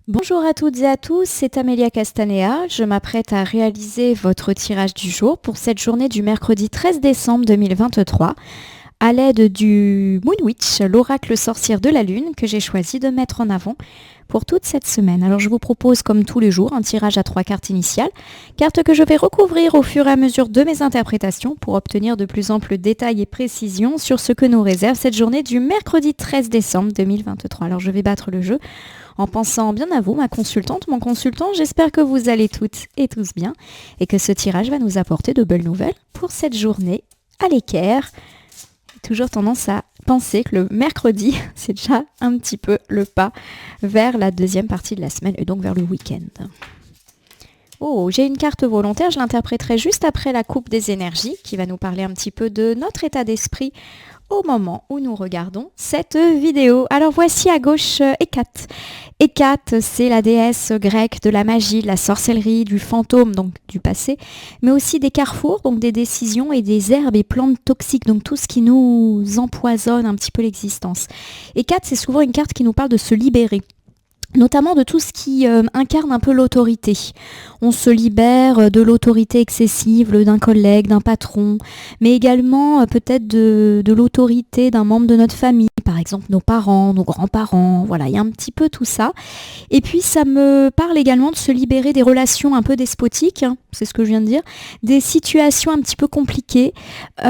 Bonjour à toutes et à tous, c'est Amélia Castanea. Je m'apprête à réaliser votre tirage du jour pour cette journée du mercredi 13 décembre 2023 à l'aide du Moon Witch, l'oracle sorcière de la Lune que j'ai choisi de mettre en avant pour toute cette semaine. Alors je vous propose comme tous les jours un tirage à 3 cartes initiales, cartes que je vais recouvrir au fur et à mesure de mes interprétations pour obtenir de plus amples détails et précisions sur ce que nous réserve cette journée du mercredi 13 décembre 2023. Alors je vais battre le jeu en pensant bien à vous, ma consultante, mon consultant. J'espère que vous allez toutes et tous bien et que ce tirage va nous apporter de belles nouvelles pour cette journée à l'équerre. Toujours tendance à penser que le mercredi, c'est déjà un petit peu le pas vers la deuxième partie de la semaine et donc vers le week-end. Oh, j'ai une carte volontaire, je l'interpréterai juste après la coupe des énergies qui va nous parler un petit peu de notre état d'esprit au moment où nous regardons cette vidéo. Alors voici à gauche Hécate. Hécate, c'est la déesse grecque de la magie, de la sorcellerie, du fantôme, donc du passé, mais aussi des carrefours, donc des décisions et des herbes et plantes toxiques, donc tout ce qui nous empoisonne un petit peu l'existence. Hécate, c'est souvent une carte qui nous parle de se libérer, notamment de tout ce qui incarne un peu l'autorité. On se libère de l'autorité excessive d'un collègue, d'un patron, mais également peut-être de l'autorité d'un membre de notre famille, par exemple nos parents, nos grands-parents, voilà, il y a un petit peu tout ça. Et puis ça me parle également de se libérer des relations un peu despotiques, hein, c'est ce que je viens de dire, des situations un petit peu compliquées. Il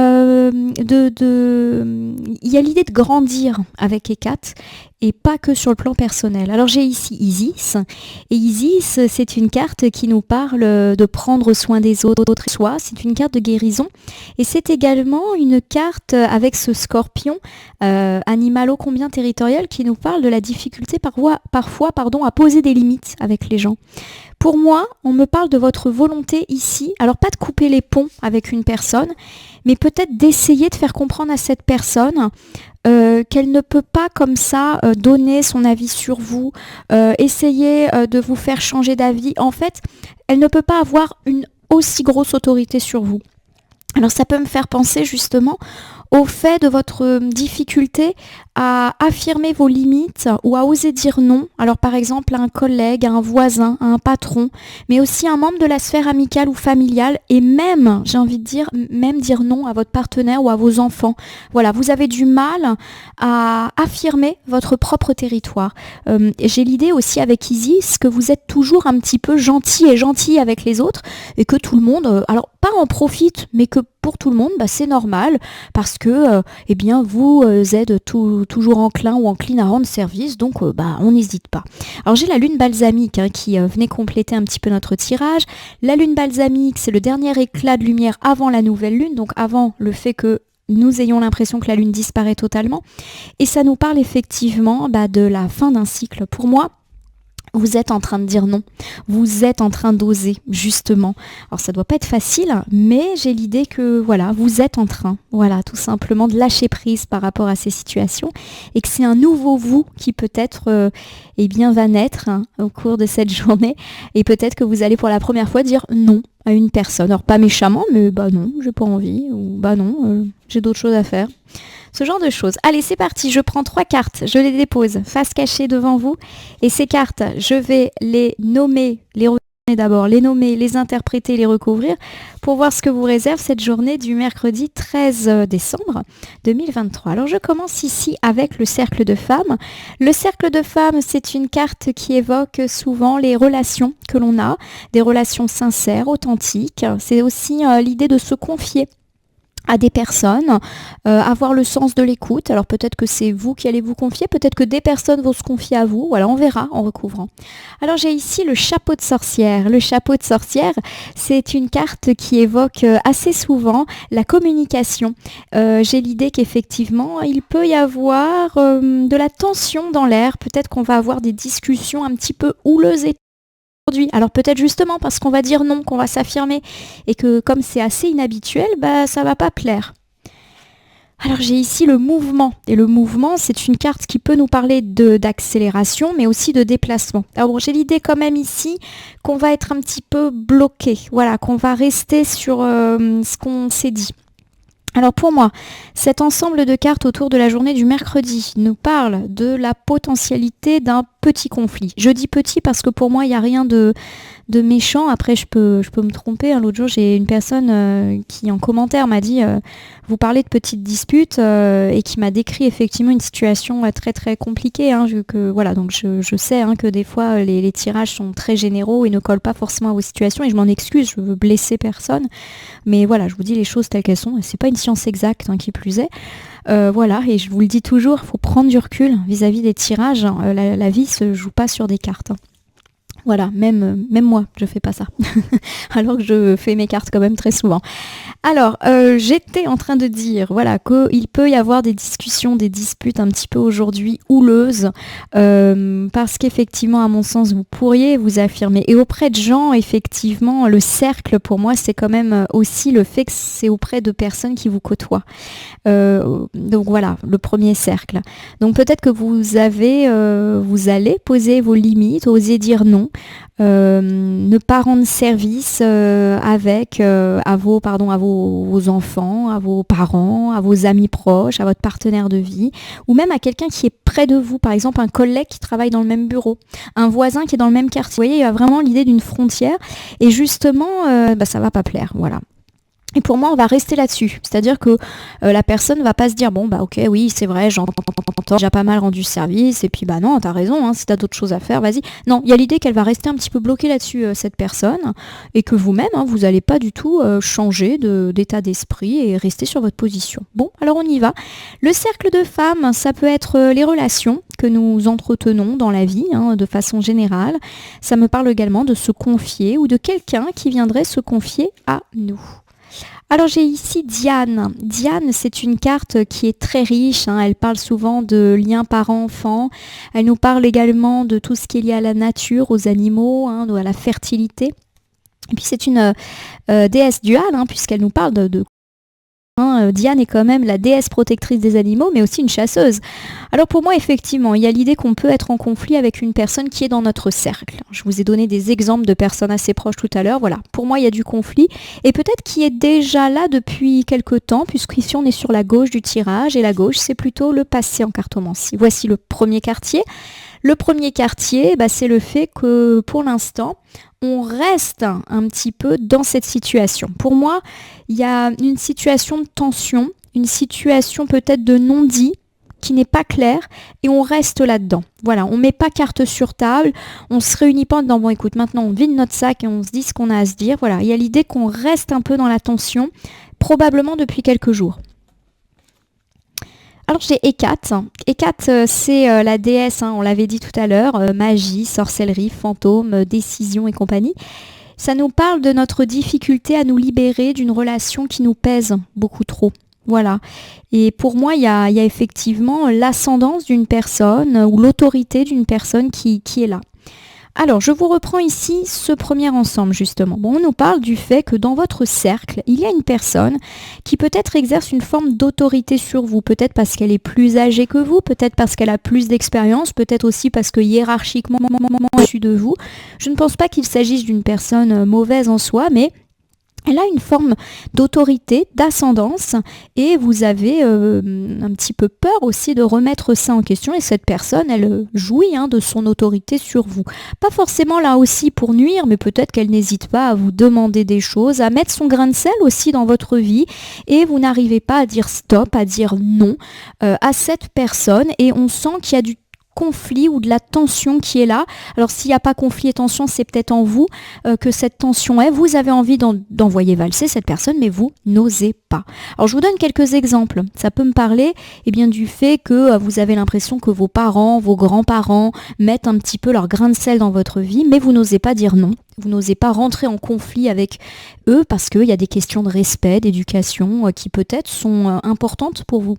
y a l'idée de grandir avec Hécate, et pas que sur le plan personnel. Alors j'ai ici Isis, et Isis, c'est une carte qui nous parle de prendre soin des autres et soi, c'est une carte de guérison, et c'est également une carte avec ce scorpion, animal ô combien territorial, qui nous parle de la difficulté parfois à poser des limites avec les gens. Pour moi, on me parle de votre volonté ici, alors pas de couper les ponts avec une personne, mais peut-être d'essayer de faire comprendre à cette personne qu'elle ne peut pas comme ça donner son avis sur vous, essayer de vous faire changer d'avis. En fait, elle ne peut pas avoir une aussi grosse autorité sur vous. Alors ça peut me faire penser justement au fait de votre difficulté à affirmer vos limites ou à oser dire non. Alors par exemple à un collègue, à un voisin, à un patron, mais aussi à un membre de la sphère amicale ou familiale et même, j'ai envie de dire, même dire non à votre partenaire ou à vos enfants. Voilà, vous avez du mal à affirmer votre propre territoire. J'ai l'idée aussi avec Isis que vous êtes toujours un petit peu gentil et gentille avec les autres et que tout le monde, alors pas en profite, mais que pour tout le monde, c'est normal parce que eh bien, vous êtes toujours enclin ou encline à rendre service, donc on n'hésite pas. Alors j'ai la lune balsamique qui venait compléter un petit peu notre tirage. La lune balsamique, c'est le dernier éclat de lumière avant la nouvelle lune, donc avant le fait que nous ayons l'impression que la lune disparaît totalement. Et ça nous parle effectivement de la fin d'un cycle. Pour moi, vous êtes en train de dire non, vous êtes en train d'oser, justement. Alors ça doit pas être facile, mais j'ai l'idée que voilà, vous êtes en train, voilà, tout simplement de lâcher prise par rapport à ces situations et que c'est un nouveau vous qui peut-être va naître au cours de cette journée et peut-être que vous allez pour la première fois dire non à une personne. Alors pas méchamment, mais non, j'ai pas envie, ou non, j'ai d'autres choses à faire. Ce genre de choses. Allez, c'est parti, je prends 3 cartes, je les dépose face cachée devant vous. Et ces cartes, je vais les nommer, les nommer, les interpréter, les recouvrir pour voir ce que vous réserve cette journée du mercredi 13 décembre 2023. Alors je commence ici avec le cercle de femmes. Le cercle de femmes, c'est une carte qui évoque souvent les relations que l'on a, des relations sincères, authentiques. C'est aussi l'idée de se confier à des personnes, avoir le sens de l'écoute. Alors peut-être que c'est vous qui allez vous confier, peut-être que des personnes vont se confier à vous. Voilà, on verra en recouvrant. Alors j'ai ici le chapeau de sorcière. Le chapeau de sorcière, c'est une carte qui évoque assez souvent la communication. J'ai l'idée qu'effectivement, il peut y avoir de la tension dans l'air. Peut-être qu'on va avoir des discussions un petit peu houleuses et alors peut-être justement parce qu'on va dire non, qu'on va s'affirmer et que comme c'est assez inhabituel, ça va pas plaire. Alors j'ai ici le mouvement, et le mouvement c'est une carte qui peut nous parler d'accélération mais aussi de déplacement. Alors j'ai l'idée quand même ici qu'on va être un petit peu bloqué, voilà, qu'on va rester sur ce qu'on s'est dit. Alors pour moi, cet ensemble de cartes autour de la journée du mercredi nous parle de la potentialité d'un petit conflit. Je dis petit parce que pour moi, il n'y a rien de méchant. Après, je peux me tromper. L'autre jour, j'ai une personne qui, en commentaire, m'a dit vous parlez de petites disputes et qui m'a décrit effectivement une situation très très compliquée. Vu que, voilà, donc je sais que des fois, les tirages sont très généraux et ne collent pas forcément à vos situations. Et je m'en excuse, je veux blesser personne. Mais voilà, je vous dis les choses telles qu'elles sont. Et c'est pas une science exacte, qui plus est. Voilà, et je vous le dis toujours, il faut prendre du recul vis-à-vis des tirages. La vie se joue pas sur des cartes. Voilà, même moi, je fais pas ça. Alors que je fais mes cartes quand même très souvent. Alors, j'étais en train de dire, voilà, qu'il peut y avoir des discussions, des disputes un petit peu aujourd'hui houleuses, parce qu'effectivement, à mon sens, vous pourriez vous affirmer. Et auprès de gens, effectivement, le cercle, pour moi, c'est quand même aussi le fait que c'est auprès de personnes qui vous côtoient. Donc voilà, le premier cercle. Donc peut-être que vous allez poser vos limites, oser dire non, ne pas rendre service à vos enfants, à vos parents, à vos amis proches, à votre partenaire de vie, ou même à quelqu'un qui est près de vous, par exemple un collègue qui travaille dans le même bureau, un voisin qui est dans le même quartier. Vous voyez, il y a vraiment l'idée d'une frontière, et justement, ça va pas plaire, voilà. Et pour moi, on va rester là-dessus. C'est-à-dire que la personne va pas se dire, bon, bah ok, oui, c'est vrai, j'entends, j'ai déjà pas mal rendu service, et puis bah non, t'as raison, si t'as d'autres choses à faire, vas-y. Non, il y a l'idée qu'elle va rester un petit peu bloquée là-dessus, cette personne, et que vous-même, vous n'allez pas du tout changer d'état d'esprit et rester sur votre position. Bon, alors on y va. Le cercle de femmes, ça peut être les relations que nous entretenons dans la vie, de façon générale. Ça me parle également de se confier ou de quelqu'un qui viendrait se confier à nous. Alors j'ai ici Diane. Diane, c'est une carte qui est très riche. Elle parle souvent de liens parents-enfants. Elle nous parle également de tout ce qui est lié à la nature, aux animaux, à la fertilité. Et puis c'est une déesse duale, puisqu'elle nous parle de Diane est quand même la déesse protectrice des animaux, mais aussi une chasseuse. Alors pour moi, effectivement, il y a l'idée qu'on peut être en conflit avec une personne qui est dans notre cercle. Je vous ai donné des exemples de personnes assez proches tout à l'heure. Voilà, pour moi, il y a du conflit, et peut-être qui est déjà là depuis quelque temps, puisqu'ici on est sur la gauche du tirage, et la gauche, c'est plutôt le passé en cartomancie. Voici le premier quartier. Le premier quartier, c'est le fait que pour l'instant, on reste un petit peu dans cette situation. Pour moi, il y a une situation de tension, une situation peut-être de non-dit qui n'est pas claire, et on reste là-dedans. Voilà, on ne met pas carte sur table, on ne se réunit pas en disant, bon écoute, maintenant on vide notre sac et on se dit ce qu'on a à se dire. Voilà, il y a l'idée qu'on reste un peu dans la tension, probablement depuis quelques jours. Alors j'ai Hécate. Hécate, c'est la déesse, on l'avait dit tout à l'heure, magie, sorcellerie, fantôme, décision et compagnie. Ça nous parle de notre difficulté à nous libérer d'une relation qui nous pèse beaucoup trop. Voilà. Et pour moi, il y a effectivement l'ascendance d'une personne ou l'autorité d'une personne qui est là. Alors, je vous reprends ici ce premier ensemble, justement. Bon, on nous parle du fait que dans votre cercle, il y a une personne qui peut-être exerce une forme d'autorité sur vous, peut-être parce qu'elle est plus âgée que vous, peut-être parce qu'elle a plus d'expérience, peut-être aussi parce que hiérarchiquement, au-dessus de vous. Je ne pense pas qu'il s'agisse d'une personne mauvaise en soi, mais elle a une forme d'autorité, d'ascendance, et vous avez un petit peu peur aussi de remettre ça en question, et cette personne, elle jouit de son autorité sur vous. Pas forcément là aussi pour nuire, mais peut-être qu'elle n'hésite pas à vous demander des choses, à mettre son grain de sel aussi dans votre vie, et vous n'arrivez pas à dire stop, à dire non à cette personne, et on sent qu'il y a du conflit ou de la tension qui est là. Alors s'il n'y a pas conflit et tension, c'est peut-être en vous que cette tension est. Vous avez envie d'envoyer valser cette personne, mais vous n'osez pas. Alors je vous donne quelques exemples. Ça peut me parler du fait que vous avez l'impression que vos parents, vos grands-parents mettent un petit peu leur grain de sel dans votre vie, mais vous n'osez pas dire non. Vous n'osez pas rentrer en conflit avec eux parce qu'il y a des questions de respect, d'éducation qui peut-être sont importantes pour vous.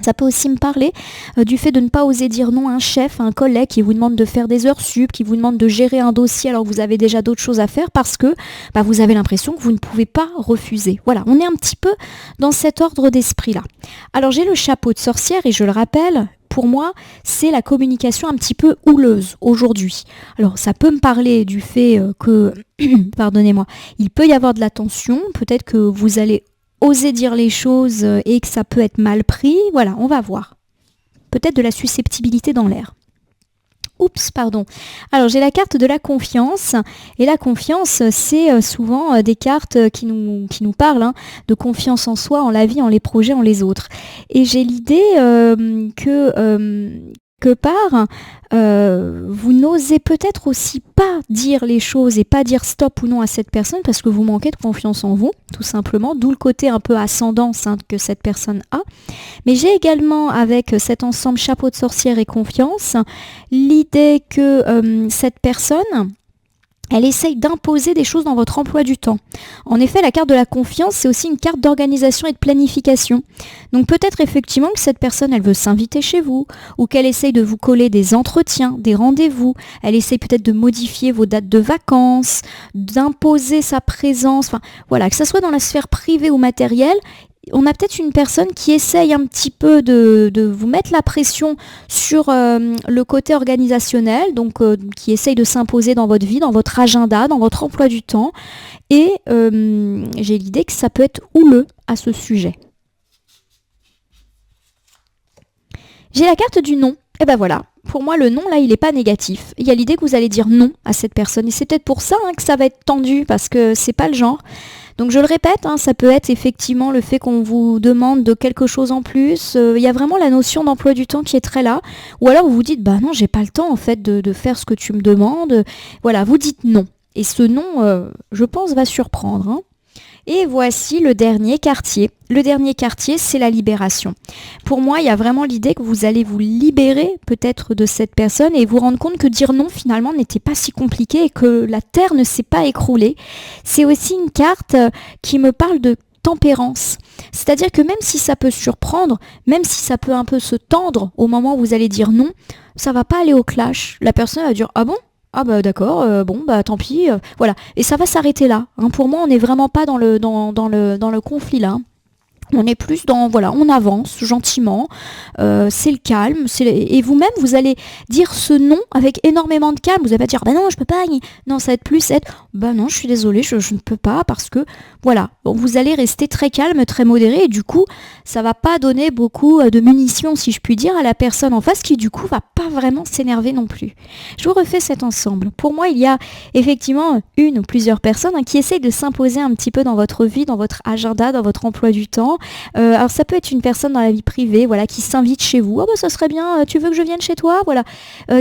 Ça peut aussi me parler du fait de ne pas oser dire non à un chef, à un collègue qui vous demande de faire des heures sup, qui vous demande de gérer un dossier alors que vous avez déjà d'autres choses à faire parce que vous avez l'impression que vous ne pouvez pas refuser. Voilà, on est un petit peu dans cet ordre d'esprit-là. Alors j'ai le chapeau de sorcière et je le rappelle, pour moi, c'est la communication un petit peu houleuse aujourd'hui. Alors ça peut me parler du fait que, pardonnez-moi, il peut y avoir de la tension, peut-être que vous allez oser dire les choses et que ça peut être mal pris, voilà, on va voir. Peut-être de la susceptibilité dans l'air. Oups, pardon. Alors j'ai la carte de la confiance et la confiance c'est souvent des cartes qui nous parlent de confiance en soi, en la vie, en les projets, en les autres. Et j'ai l'idée que part, vous n'osez peut-être aussi pas dire les choses et pas dire stop ou non à cette personne parce que vous manquez de confiance en vous, tout simplement, d'où le côté un peu ascendance que cette personne a. Mais j'ai également, avec cet ensemble chapeau de sorcière et confiance, l'idée que cette personne, elle essaye d'imposer des choses dans votre emploi du temps. En effet, la carte de la confiance, c'est aussi une carte d'organisation et de planification. Donc peut-être effectivement que cette personne, elle veut s'inviter chez vous, ou qu'elle essaye de vous coller des entretiens, des rendez-vous. Elle essaye peut-être de modifier vos dates de vacances, d'imposer sa présence. Enfin, voilà, que ce soit dans la sphère privée ou matérielle, on a peut-être une personne qui essaye un petit peu de vous mettre la pression sur le côté organisationnel, donc qui essaye de s'imposer dans votre vie, dans votre agenda, dans votre emploi du temps. Et j'ai l'idée que ça peut être houleux à ce sujet. J'ai la carte du non. Et ben voilà, pour moi le non là il n'est pas négatif. Il y a l'idée que vous allez dire non à cette personne. Et c'est peut-être pour ça que ça va être tendu, parce que c'est pas le genre. Donc je le répète, ça peut être effectivement le fait qu'on vous demande de quelque chose en plus. Il y a vraiment la notion d'emploi du temps qui est très là. Ou alors vous vous dites, bah non, j'ai pas le temps en fait de faire ce que tu me demandes. Voilà, vous dites non. Et ce non, je pense, va surprendre. Et voici le dernier quartier. Le dernier quartier, c'est la libération. Pour moi, il y a vraiment l'idée que vous allez vous libérer peut-être de cette personne et vous rendre compte que dire non, finalement, n'était pas si compliqué et que la terre ne s'est pas écroulée. C'est aussi une carte qui me parle de tempérance. C'est-à-dire que même si ça peut surprendre, même si ça peut un peu se tendre au moment où vous allez dire non, ça va pas aller au clash. La personne va dire « Ah bon ? Ah bah d'accord, bon bah tant pis, voilà. » Et ça va s'arrêter là. Pour moi, on n'est vraiment pas dans le conflit là. On est plus dans, voilà, on avance gentiment, c'est le calme, et vous-même, vous allez dire ce non avec énormément de calme. Vous allez pas dire, bah non, je peux pas, non, ça va être plus bah non, je suis désolée, je ne peux pas, parce que, voilà, bon, vous allez rester très calme, très modéré, et du coup, ça va pas donner beaucoup de munitions, si je puis dire, à la personne en face, qui du coup, va pas vraiment s'énerver non plus. Je vous refais cet ensemble. Pour moi, il y a effectivement une ou plusieurs personnes qui essayent de s'imposer un petit peu dans votre vie, dans votre agenda, dans votre emploi du temps. Alors ça peut être une personne dans la vie privée, voilà, qui s'invite chez vous. Oh bah ça serait bien, tu veux que je vienne chez toi, voilà.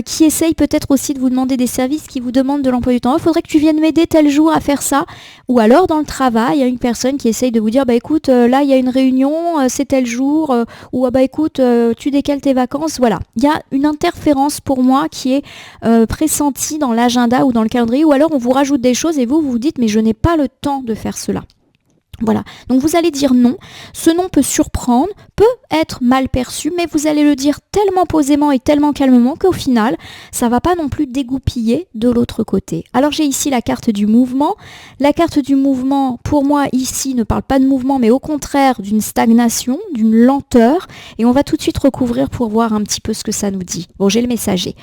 Qui essaye peut-être aussi de vous demander des services, qui vous demande de l'emploi du temps. Il faudrait que tu viennes m'aider tel jour à faire ça. Ou alors dans le travail, il y a une personne qui essaye de vous dire, bah écoute, là il y a une réunion, c'est tel jour, ou bah écoute, tu décales tes vacances. Voilà, il y a une interférence pour moi qui est pressentie dans l'agenda ou dans le calendrier. Ou alors on vous rajoute des choses et vous vous dites, mais je n'ai pas le temps de faire cela. Voilà, donc vous allez dire non. Ce non peut surprendre, peut être mal perçu, mais vous allez le dire tellement posément et tellement calmement qu'au final, ça ne va pas non plus dégoupiller de l'autre côté. Alors j'ai ici la carte du mouvement. La carte du mouvement, pour moi, ici, ne parle pas de mouvement, mais au contraire d'une stagnation, d'une lenteur. Et on va tout de suite recouvrir pour voir un petit peu ce que ça nous dit. Bon, j'ai le messager.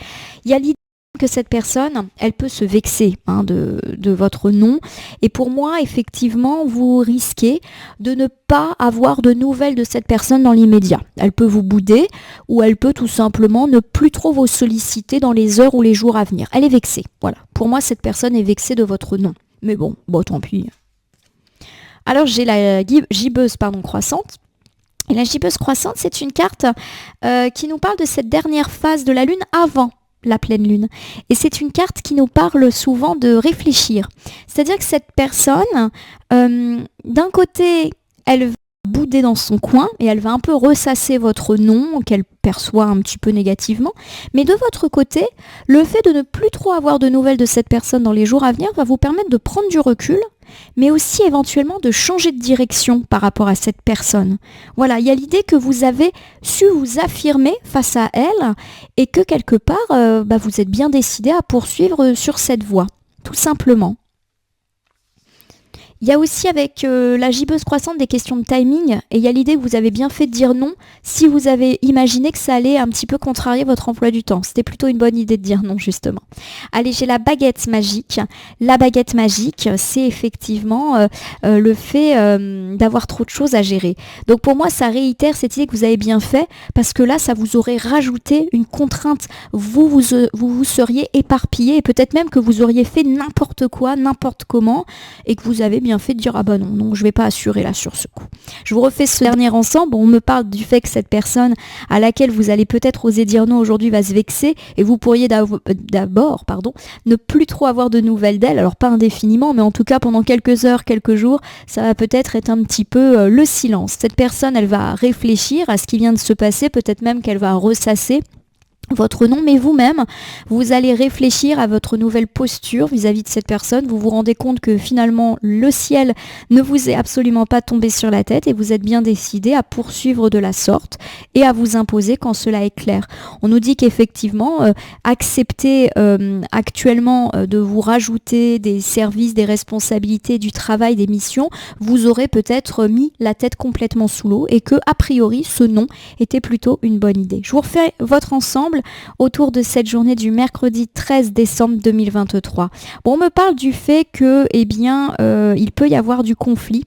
Il y a l'idée que cette personne, elle peut se vexer de votre non. Et pour moi, effectivement, vous risquez de ne pas avoir de nouvelles de cette personne dans l'immédiat. Elle peut vous bouder ou elle peut tout simplement ne plus trop vous solliciter dans les heures ou les jours à venir. Elle est vexée. Voilà. Pour moi, cette personne est vexée de votre non. Mais bon, tant pis. Alors, j'ai la gibbeuse croissante. Et la gibbeuse croissante, c'est une carte qui nous parle de cette dernière phase de la lune avant la pleine lune. Et c'est une carte qui nous parle souvent de réfléchir. C'est-à-dire que cette personne, d'un côté, elle va bouder dans son coin et elle va un peu ressasser votre nom qu'elle perçoit un petit peu négativement. Mais de votre côté, le fait de ne plus trop avoir de nouvelles de cette personne dans les jours à venir va vous permettre de prendre du recul, mais aussi éventuellement de changer de direction par rapport à cette personne. Voilà, il y a l'idée que vous avez su vous affirmer face à elle et que quelque part, vous êtes bien décidé à poursuivre sur cette voie, tout simplement. Il y a aussi avec la gibbeuse croissante des questions de timing et il y a l'idée que vous avez bien fait de dire non si vous avez imaginé que ça allait un petit peu contrarier votre emploi du temps. C'était plutôt une bonne idée de dire non justement. Allez, j'ai la baguette magique. La baguette magique, c'est effectivement le fait d'avoir trop de choses à gérer. Donc pour moi, ça réitère cette idée que vous avez bien fait parce que là, ça vous aurait rajouté une contrainte. Vous seriez éparpillé et peut-être même que vous auriez fait n'importe quoi, n'importe comment et que vous avez bien fait de dire ah bah non, je vais pas assurer là sur ce coup. Je vous refais ce dernier ensemble. On me parle du fait que cette personne à laquelle vous allez peut-être oser dire non aujourd'hui va se vexer et vous pourriez d'abord ne plus trop avoir de nouvelles d'elle. Alors pas indéfiniment, mais en tout cas pendant quelques heures, quelques jours, ça va peut-être être un petit peu le silence. Cette personne, elle va réfléchir à ce qui vient de se passer, peut-être même qu'elle va ressasser votre nom, mais vous-même, vous allez réfléchir à votre nouvelle posture vis-à-vis de cette personne. Vous vous rendez compte que finalement, le ciel ne vous est absolument pas tombé sur la tête et vous êtes bien décidé à poursuivre de la sorte et à vous imposer quand cela est clair. On nous dit qu'effectivement, accepter actuellement de vous rajouter des services, des responsabilités, du travail, des missions, vous aurez peut-être mis la tête complètement sous l'eau et que, a priori, ce non était plutôt une bonne idée. Je vous refais votre ensemble autour de cette journée du mercredi 13 décembre 2023. Bon, on me parle du fait que, il peut y avoir du conflit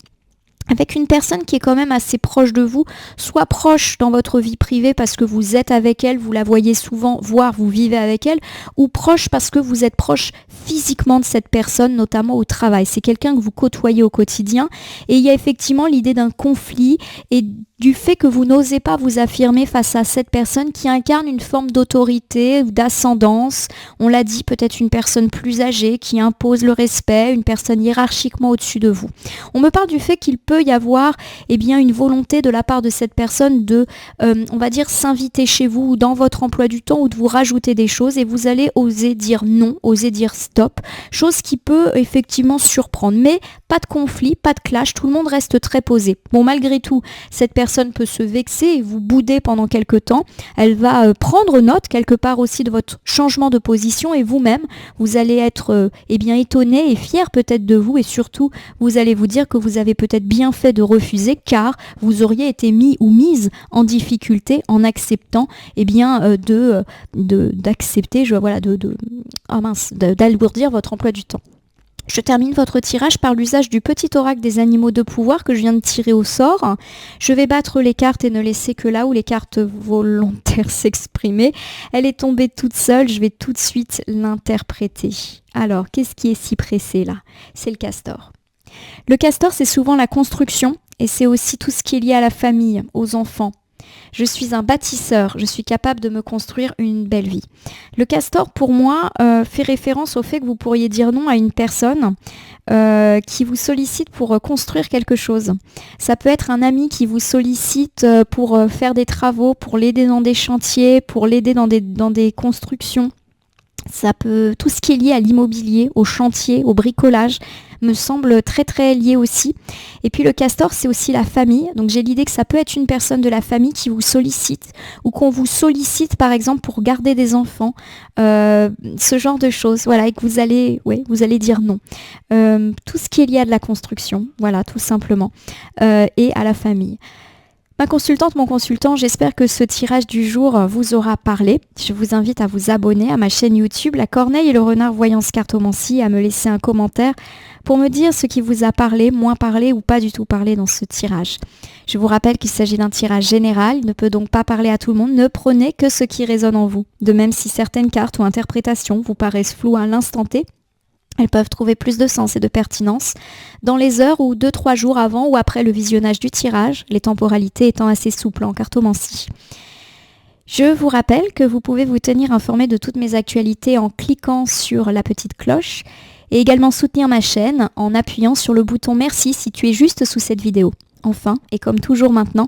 avec une personne qui est quand même assez proche de vous, soit proche dans votre vie privée parce que vous êtes avec elle, vous la voyez souvent, voire vous vivez avec elle, ou proche parce que vous êtes proche physiquement de cette personne, notamment au travail. C'est quelqu'un que vous côtoyez au quotidien et il y a effectivement l'idée d'un conflit et du fait que vous n'osez pas vous affirmer face à cette personne qui incarne une forme d'autorité ou d'ascendance. On l'a dit, peut-être une personne plus âgée qui impose le respect, une personne hiérarchiquement au-dessus de vous. On me parle du fait qu'il peut y avoir une volonté de la part de cette personne de, s'inviter chez vous ou dans votre emploi du temps ou de vous rajouter des choses et vous allez oser dire non, oser dire stop, chose qui peut effectivement surprendre. Mais pas de conflit, pas de clash, tout le monde reste très posé. Bon, malgré tout, cette personne peut se vexer et vous bouder pendant quelque temps. Elle va prendre note quelque part aussi de votre changement de position et vous-même, vous allez être étonné et fier peut-être de vous et surtout, vous allez vous dire que vous avez peut-être bien fait de refuser car vous auriez été mis ou mise en difficulté en acceptant d'alourdir votre emploi du temps. Je termine votre tirage par l'usage du petit oracle des animaux de pouvoir que je viens de tirer au sort. Je vais battre les cartes et ne laisser que là où les cartes volontaires s'exprimer. Elle est tombée toute seule, je vais tout de suite l'interpréter. Alors, qu'est-ce qui est si pressé là ? C'est le castor. Le castor, c'est souvent la construction et c'est aussi tout ce qui est lié à la famille, aux enfants. Je suis un bâtisseur, je suis capable de me construire une belle vie. Le castor, pour moi, fait référence au fait que vous pourriez dire non à une personne qui vous sollicite pour construire quelque chose. Ça peut être un ami qui vous sollicite pour faire des travaux, pour l'aider dans des chantiers, pour l'aider dans des constructions. Ça peut, tout ce qui est lié à l'immobilier, au chantier, au bricolage, me semble très très lié aussi. Et puis le castor, c'est aussi la famille. Donc j'ai l'idée que ça peut être une personne de la famille qui vous sollicite ou qu'on vous sollicite par exemple pour garder des enfants, ce genre de choses. Voilà, et que vous allez dire non. Tout ce qui est lié à de la construction, voilà, tout simplement, et à la famille. Ma consultante, mon consultant, j'espère que ce tirage du jour vous aura parlé. Je vous invite à vous abonner à ma chaîne YouTube, La Corneille et le Renard Voyance Cartomancie, à me laisser un commentaire pour me dire ce qui vous a parlé, moins parlé ou pas du tout parlé dans ce tirage. Je vous rappelle qu'il s'agit d'un tirage général, il ne peut donc pas parler à tout le monde, ne prenez que ce qui résonne en vous. De même si certaines cartes ou interprétations vous paraissent floues à l'instant T, elles peuvent trouver plus de sens et de pertinence dans les heures ou 2-3 jours avant ou après le visionnage du tirage, les temporalités étant assez souples en cartomancie. Je vous rappelle que vous pouvez vous tenir informé de toutes mes actualités en cliquant sur la petite cloche et également soutenir ma chaîne en appuyant sur le bouton merci situé juste sous cette vidéo. Enfin, et comme toujours maintenant,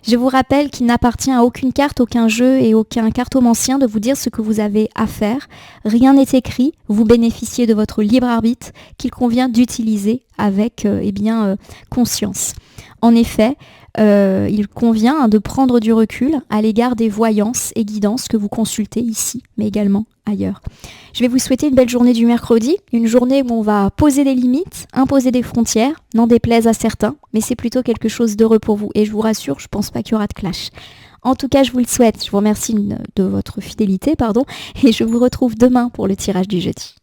je vous rappelle qu'il n'appartient à aucune carte, aucun jeu et aucun cartomancien de vous dire ce que vous avez à faire. Rien n'est écrit, vous bénéficiez de votre libre arbitre qu'il convient d'utiliser avec conscience. En effet, il convient de prendre du recul à l'égard des voyances et guidances que vous consultez ici, mais également ailleurs. Je vais vous souhaiter une belle journée du mercredi, une journée où on va poser des limites, imposer des frontières, n'en déplaise à certains, mais c'est plutôt quelque chose d'heureux pour vous. Et je vous rassure, je pense pas qu'il y aura de clash. En tout cas, je vous le souhaite. Je vous remercie de votre fidélité, et je vous retrouve demain pour le tirage du jeudi.